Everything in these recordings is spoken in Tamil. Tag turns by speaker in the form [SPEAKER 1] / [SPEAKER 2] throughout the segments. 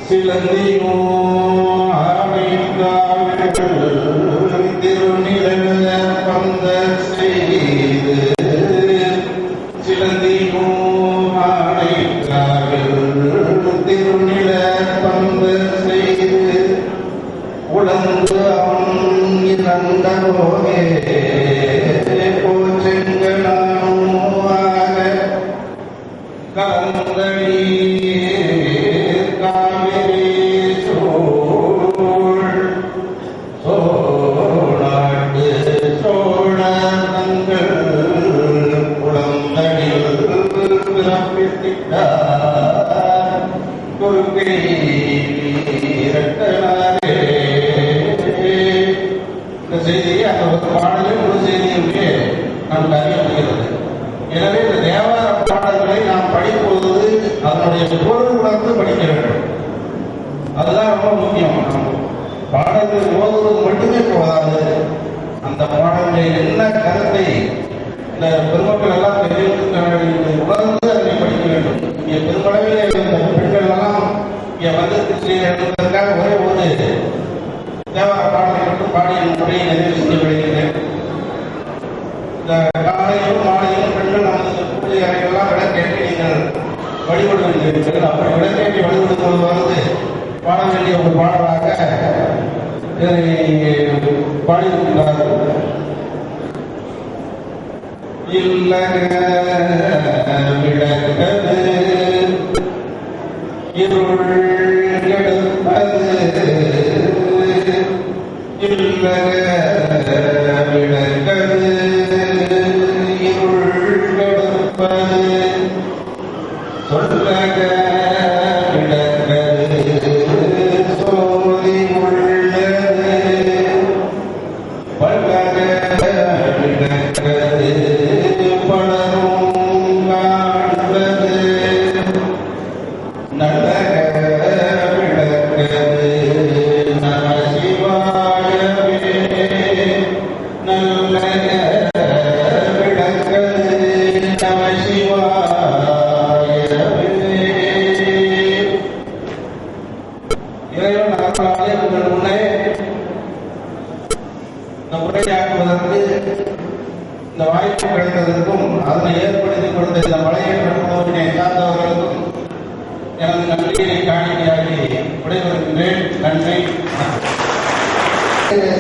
[SPEAKER 1] சிலந்தியோ திருநில பந்த செய்து சிலந்தியோ திருநில பந்த செய்து உழந்து அவன் இறந்தோகே போச்செங்கனாக கலந்தடி எனவே இந்த தேவார பாடல்களை நாம் படிப்போது அதனுடைய பொருள் உணர்ந்து படிக்க வேண்டும். அதுதான் ரொம்ப முக்கியம். பாடல்கள் ஓதுவது மட்டுமே போதாது, அந்த பாடல்களில் என்ன கருத்தை இந்த பெருமக்கள் எல்லாம் உணர்ந்து அதனை படிக்க வேண்டும். இங்கே பெருமளவில் இந்த பெண்கள் எல்லாம் இங்கே வந்து என்பதற்காக ஒரே ஒரு தேவார பாடலை மட்டும் பாடிய முறையை நிறைவு செய்ய விடுகிறேன். இந்த காலையிலும் மாலையிலும் பெண்கள் நமது பூஜை அறைகள்லாம் விளக்கேற்றி நீங்கள் வழிபடுவீர்கள். அப்படி விளக்கேற்றி வழிபடுவது வந்து பாட வேண்டிய ஒரு பாடலாக இதனை பாடியிருக்கிறார்கள். இல்லக விளக்கது இருள் எடுப்பது இல்லக விளக்கது இருள் எடுப்பது சொல்லக உரையாக்குவதற்கு இந்த வாய்ப்பு கிடைத்ததற்கும் அதனை ஏற்படுத்திக் கொடுத்த இந்த மலையேற்றத்தினை சார்ந்தவர்களுக்கும் எனது நன்றியை காணிக்கையாகி விடைபெறுகின்றேன். நன்றி.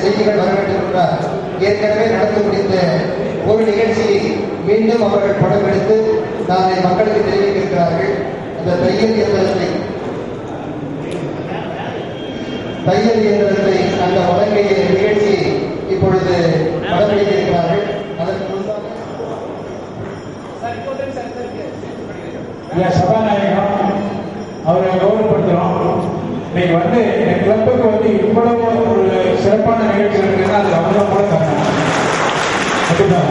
[SPEAKER 2] செய்திகள் வரவேற்றிருக்கிறார். ஏற்கனவே நடந்து முடிந்த ஒரு நிகழ்ச்சியை மீண்டும் அவர்கள் படம் எடுத்து நாளை மக்களுக்கு தெரிவித்திருக்கிறார்கள். அந்த தையல் இயந்திரத்தை அந்த வழங்கிய நிகழ்ச்சியை இப்பொழுது படம்பிடித்திருக்கிறார்கள். அதற்கு முன்பாக
[SPEAKER 3] சபாநாயகம் அவரை கௌரவப்படுத்துகிறோம். இன்னைக்கு வந்து என் கிளப்புக்கு வந்து இவ்வளவு ஒரு சிறப்பான நிகழ்ச்சி இருக்குன்னா அது அவ்வளோ கூட காரணம். கண்டிப்பாக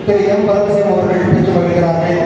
[SPEAKER 2] திரு எம் பரமசிவம் அவர்கள் பெற்றுக் கொள்கிறார்கள்.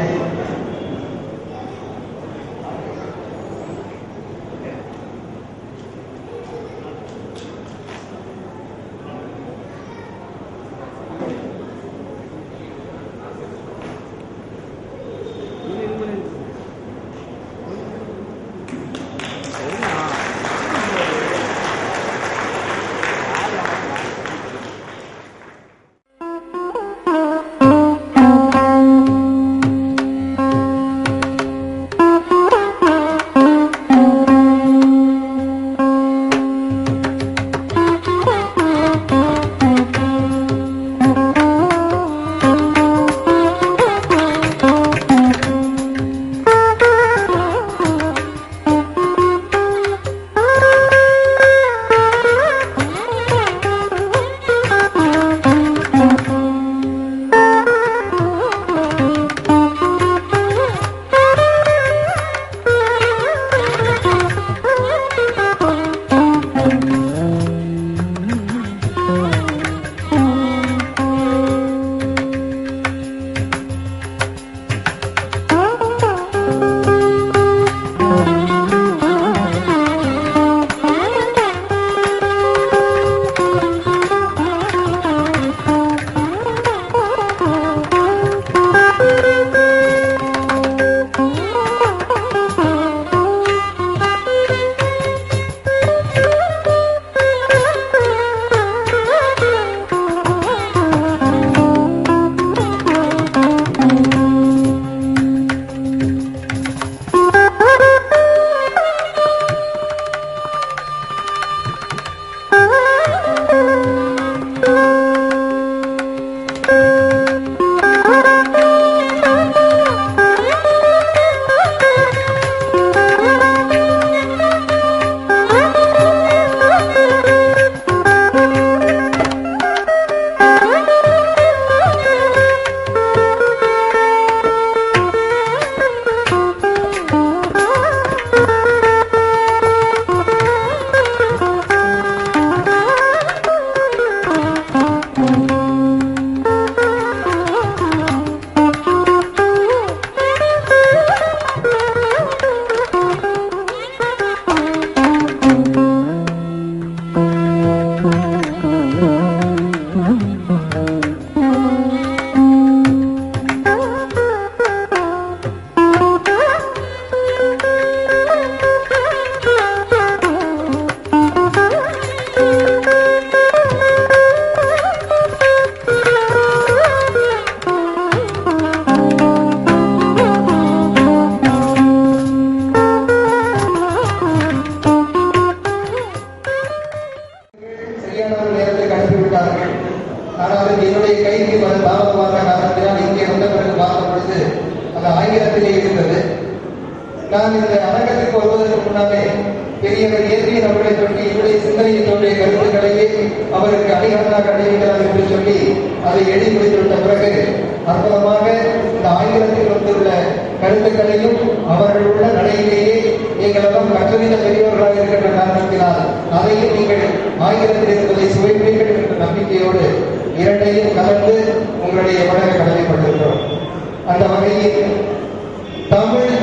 [SPEAKER 2] அரங்கத்துக்கு வருவதற்கு முன்னாலே பெரியவர் ஏற்பியன் அவர்களை பற்றி இவருடைய சிந்தனையில் தோன்றிய கருத்துக்களையே அவருக்கு அணிகலனாக அணிவிக்கிறார் என்று சொல்லி அதை எழுதி முடித்துவிட்ட பிறகு அற்புதமாக இந்த ஆங்கிலத்தில் வந்துள்ள கருத்துக்களையும் அவர்கள் உள்ள நடையிலேயே நீங்கள் எல்லாம் கற்றறிந்த பெரியவர்களாக இருக்கின்ற காரணத்தினால் அதையும் நீங்கள் ஆங்கிலத்தில் இருப்பதை சுவைப்பீர்கள் என்ற நம்பிக்கையோடு இரண்டையும் கலந்து உங்களுடைய வழங்க கடமைப்பட்டிருக்கிறோம். அந்த வகையில் தமிழ்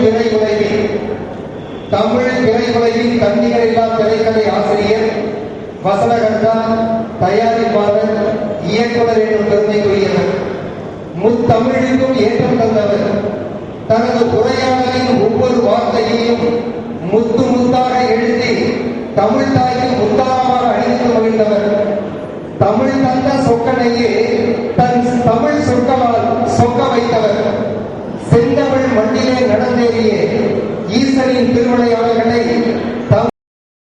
[SPEAKER 2] திரையுலகின் தன்னிகரில்லா திரைக்கதை ஆசிரியர், வசனகர்த்தா, தயாரிப்பாளர், இயக்குனர் என்னும் பெருமைக்குரியவர், முத்தமிழுக்கும் ஏற்றம் தந்தவர், தனது உரையாடலின் ஒவ்வொரு வார்த்தையையும் முத்து முத்தாக எழுதி தமிழ் தாய்க்கு முத்தாரமாக அணிந்து மகிழ்ந்தவர், தமிழ் தந்த சொக்கனையே தன் தமிழ் சொற்களால் சொக்க வைத்தவர், செந்தமிழ் மண்ணிலே